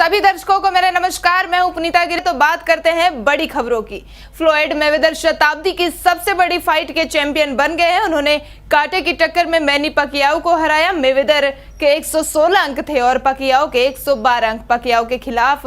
सभी दर्शकों को मेरा नमस्कार। मैं हूं पुनीता गिरी। तो बात करते हैं बड़ी खबरों की। फ्लोयड मैवेदर शताब्दी की सबसे बड़ी फाइट के चैंपियन बन गए हैं। उन्होंने कांटे की टक्कर में मैनी पकियाओ को हराया। मैवेदर के 116 अंक थे और पकियाओ के 112 अंक। पकियाओ के खिलाफ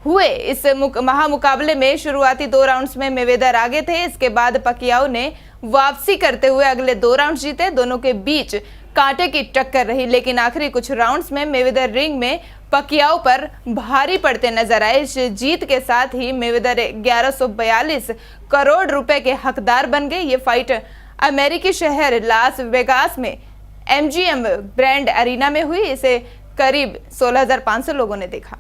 हुए इस महामुकाबले में शुरुआती 2 राउंड्स में मैवेदर आगे थे। इसके बाद पकियाओ ने वापसी करते हुए अगले 2 राउंड जीते। दोनों के बीच कांटे की टक्कर रही, लेकिन आखिरी कुछ राउंड्स में मैवेदर रिंग में पकियाओ पर भारी पड़ते नजर आए। इस जीत के साथ ही मैवेदर 1142 करोड़ रुपए के हकदार बन गए। ये फाइट अमेरिकी शहर लास वेगास में MGM ग्रैंड एरिना में हुई। इसे करीब 16,500 लोगों ने देखा।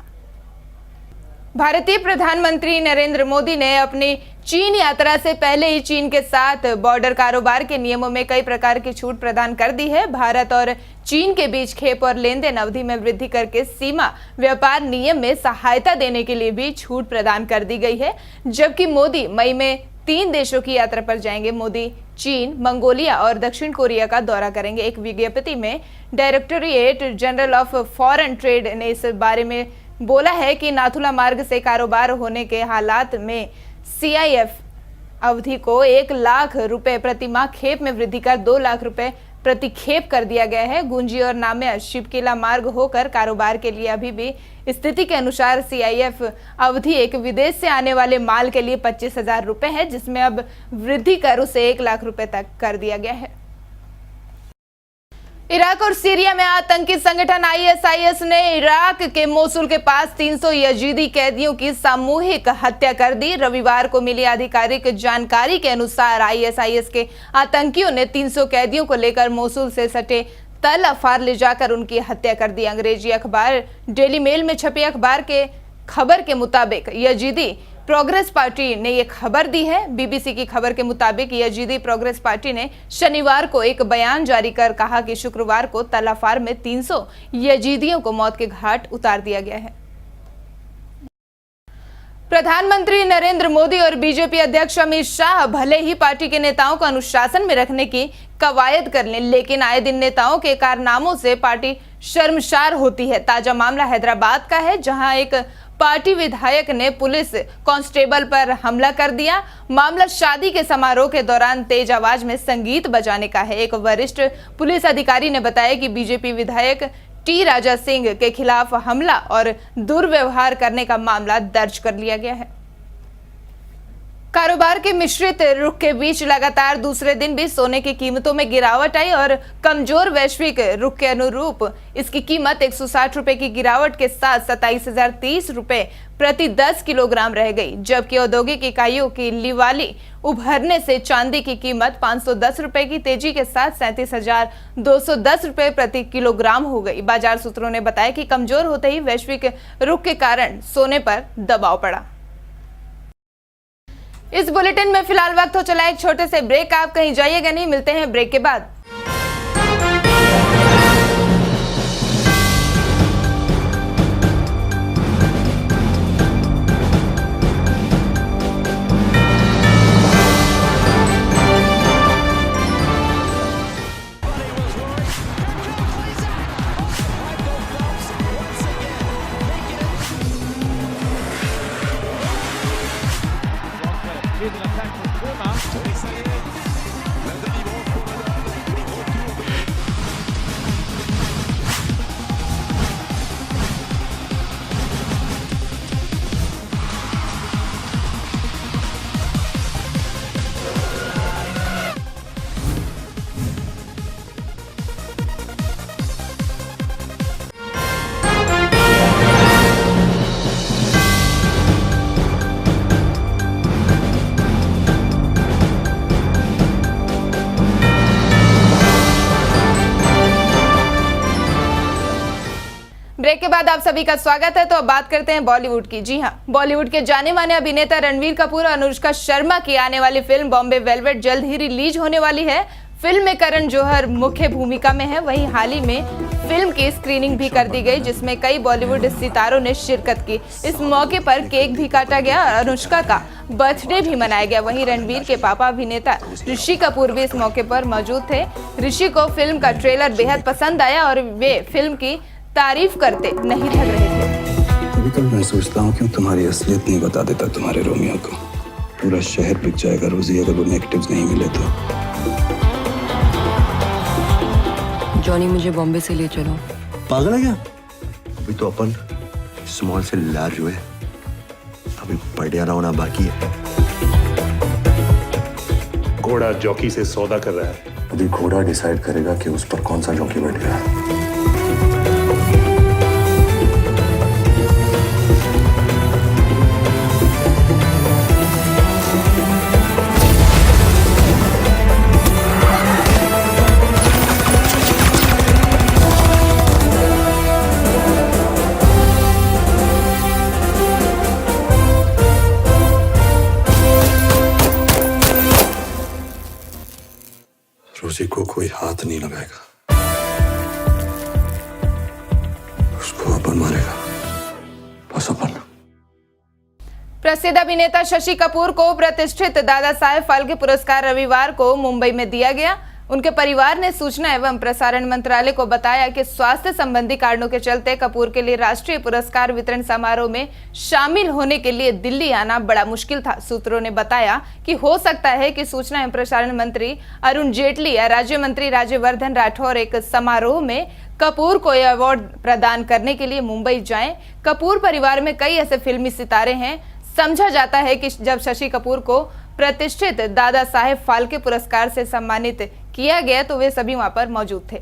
भारतीय प्रधानमंत्री नरेंद्र मोदी ने अपनी चीन यात्रा से पहले ही चीन के साथ बॉर्डर कारोबार के नियमों में कई प्रकार की छूट प्रदान कर दी है। भारत और चीन के बीच खेप और लेन देन अवधि में वृद्धि करके सीमा व्यापार नियम में सहायता देने के लिए भी छूट प्रदान कर दी गई है। जबकि मोदी मई में 3 देशों की यात्रा पर जाएंगे। मोदी चीन, मंगोलिया और दक्षिण कोरिया का दौरा करेंगे। एक विज्ञप्ति में directorate general of foreign trade ने इस बारे में बोला है कि नाथुला मार्ग से कारोबार होने के हालात में CIF अवधि को 1 लाख रुपए प्रति माह, खेप में वृद्धि कर 2 लाख रुपए प्रति खेप कर दिया गया है। गुंजी और नाम्या शिपकिला मार्ग होकर कारोबार के लिए अभी भी स्थिति के अनुसार CIF अवधि एक विदेश से आने वाले माल के लिए 25,000 रुपए है, जिसमें अब वृद्धि कर उसे 1 लाख रुपए तक कर दिया गया है। इराक और सीरिया में आतंकी संगठन ISIS ने इराक के मोसुल के पास 300 यजीदी कैदियों की सामूहिक हत्या कर दी। रविवार को मिली आधिकारिक जानकारी के अनुसार ISIS के आतंकियों ने 300 कैदियों को लेकर मोसुल से सटे तल अफार ले जाकर उनकी हत्या कर दी। अंग्रेजी अखबार डेली मेल में छपी अखबार के खबर के मुताबिक यजीदी प्रोग्रेस पार्टी ने यह खबर दी है। BBC की खबर के मुताबिक यजीदी प्रोग्रेस पार्टी ने शनिवार को एक बयान जारी कर कहा कि शुक्रवार को तल अफार में 300 यजीदियों को मौत के घाट उतार दिया गया है। प्रधानमंत्री नरेंद्र मोदी और बीजेपी अध्यक्ष अमित शाह भले ही पार्टी के नेताओं को अनुशासन में रखने की कवायद कर लें, लेकिन आए दिन नेताओं के कारनामों से पार्टी शर्मसार होती है। ताजा मामला हैदराबाद का है, जहां एक पार्टी विधायक ने पुलिस कांस्टेबल पर हमला कर दिया। मामला शादी के समारोह के दौरान तेज आवाज में संगीत बजाने का है। एक वरिष्ठ पुलिस अधिकारी ने बताया कि बीजेपी विधायक T राजा सिंह के खिलाफ हमला और दुर्व्यवहार करने का मामला दर्ज कर लिया गया है। कारोबार के मिश्रित रुख के बीच लगातार दूसरे दिन भी सोने की कीमतों में गिरावट आई और कमजोर वैश्विक रुख के अनुरूप इसकी कीमत 160 रुपए की गिरावट के साथ 27,030 रुपए प्रति 10 किलोग्राम रह गई। जबकि औद्योगिक इकाइयों की लिवाली उभरने से चांदी की कीमत 510 रुपए की तेजी के साथ 37,210 रुपए प्रति किलोग्राम हो गई। बाजार सूत्रों ने बताया कि कमजोर होते ही वैश्विक रुख के कारण सोने पर दबाव पड़ा। इस बुलेटिन में फिलहाल वक्त हो चला एक छोटे से ब्रेक। आप कहीं जाइएगा नहीं, मिलते हैं ब्रेक के बाद। ब्रेक के बाद आप सभी का स्वागत है। तो अब बात करते हैं बॉलीवुड की। जी हां, बॉलीवुड के जाने माने अभिनेता रणवीर कपूर और अनुष्का शर्मा की आने वाली फिल्म बॉम्बे वेलवेट जल्द ही रिलीज होने वाली है। फिल्म में करण जौहर मुख्य भूमिका में है। वहीं हाल ही में फिल्म की स्क्रीनिंग भी कर दी गई, जिसमें कई बॉलीवुड सितारों ने शिरकत की। इस मौके पर केक भी काटा गया और अनुष्का का बर्थडे भी मनाया गया। वहीं रणवीर के पापा अभिनेता ऋषि कपूर भी इस मौके पर मौजूद थे। ऋषि को फिल्म का ट्रेलर बेहद पसंद आया और वे फिल्म की तारीफ करते नहीं थक रहे थे। कभी कभी मैं सोचता हूँ क्यों तुम्हारी असलियत नहीं बता देता तुम्हारे रोमियो को। पूरा शहर बिक जाएगा रोजी अगर वो नेगेटिव्स नहीं मिले तो। जॉनी मुझे बॉम्बे से ले चलो। पागल है क्या? अभी तो अपन स्मॉल से लार्ज हुए, अभी बढ़िया होना बाकी है। घोड़ा जॉकी से सौदा कर रहा है। अभी घोड़ा डिसाइड करेगा कि उस पर कौन सा जॉकी बैठ गया है। रोजी को कोई हाथ नहीं लगाएगा, उसको अपन मारेगा, बस अपन। प्रसिद्ध अभिनेता शशि कपूर को प्रतिष्ठित दादा साहेब फाल्के पुरस्कार रविवार को मुंबई में दिया गया। उनके परिवार ने सूचना एवं प्रसारण मंत्रालय को बताया कि स्वास्थ्य संबंधी कारणों के चलते कपूर के लिए राष्ट्रीय पुरस्कार वितरण समारोह में शामिल होने के लिए दिल्ली आना बड़ा मुश्किल था। सूत्रों ने बताया कि हो सकता है कि सूचना एवं प्रसारण मंत्री अरुण जेटली या राज्य मंत्री राज्यवर्धन राठौर एक समारोह में कपूर को यह अवार्ड प्रदान करने के लिए मुंबई जाएं। कपूर परिवार में कई ऐसे फिल्मी सितारे हैं। समझा जाता है कि जब शशि कपूर को प्रतिष्ठित दादा साहेब फाल्के पुरस्कार से सम्मानित किया गया तो वे सभी वहां पर मौजूद थे।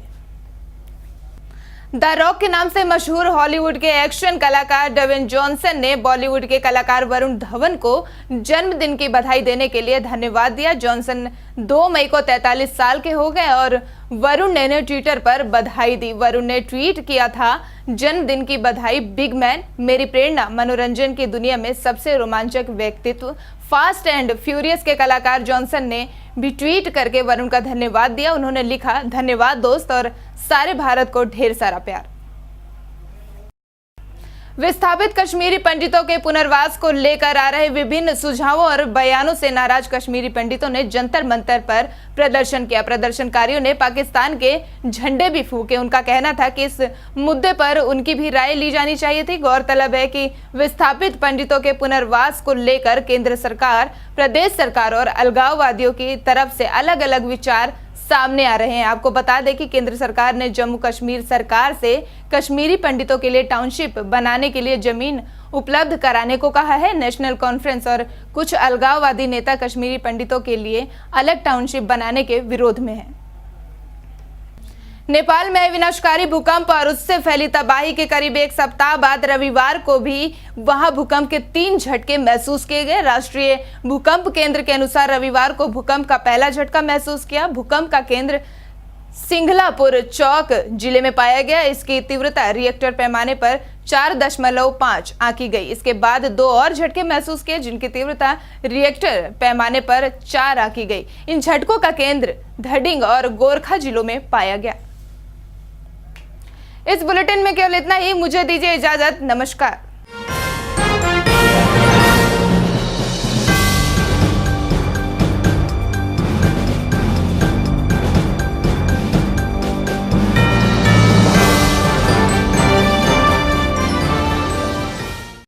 द रॉक के नाम से मशहूर हॉलीवुड के एक्शन कलाकार ड्वेन जॉनसन ने बॉलीवुड के कलाकार वरुण धवन को जन्मदिन की बधाई देने के लिए धन्यवाद दिया। जॉनसन 2 मई को 43 साल के हो गए और वरुण ने ट्विटर पर बधाई दी। वरुण ने ट्वीट किया था, जन्मदिन की बधाई बिग मैन, मेरी प्रेरणा, मनोरंजन की दुनिया में सबसे रोमांचक व्यक्तित्व फास्ट एंड फ्यूरियस के कलाकार जॉनसन ने भी ट्वीट करके वरुण का धन्यवाद दिया। उन्होंने लिखा, धन्यवाद दोस्त और सारे भारत को ढेर सारा प्यार। विस्थापित कश्मीरी पंडितों के पुनर्वास को लेकर आ रहे विभिन्न सुझावों और बयानों से नाराज कश्मीरी पंडितों ने जंतर मंतर पर प्रदर्शन किया। प्रदर्शनकारियों ने पाकिस्तान के झंडे भी फूके। उनका कहना था कि इस मुद्दे पर उनकी भी राय ली जानी चाहिए थी। गौरतलब है कि विस्थापित पंडितों के पुनर्वास को लेकर केंद्र सरकार, प्रदेश सरकार और अलगाववादियों की तरफ से अलग अलग विचार सामने आ रहे हैं। आपको बता दें कि केंद्र सरकार ने जम्मू कश्मीर सरकार से कश्मीरी पंडितों के लिए टाउनशिप बनाने के लिए जमीन उपलब्ध कराने को कहा है। नेशनल कॉन्फ्रेंस और कुछ अलगाववादी नेता कश्मीरी पंडितों के लिए अलग टाउनशिप बनाने के विरोध में हैं। नेपाल में विनाशकारी भूकंप और उससे फैली तबाही के करीब 1 सप्ताह बाद रविवार को भी वहां भूकंप के 3 झटके महसूस किए गए। राष्ट्रीय भूकंप केंद्र के अनुसार रविवार को भूकंप का पहला झटका महसूस किया। भूकंप का केंद्र सिंघलापुर चौक जिले में पाया गया। इसकी तीव्रता रिएक्टर पैमाने पर 4.5 आंकी गई। इसके बाद 2 और झटके महसूस किए जिनकी तीव्रता रिएक्टर पैमाने पर 4 आंकी गई। इन झटकों का केंद्र धडिंग और गोरखा जिलों में पाया गया। इस बुलेटिन में केवल इतना ही। मुझे दीजिए इजाजत। नमस्कार।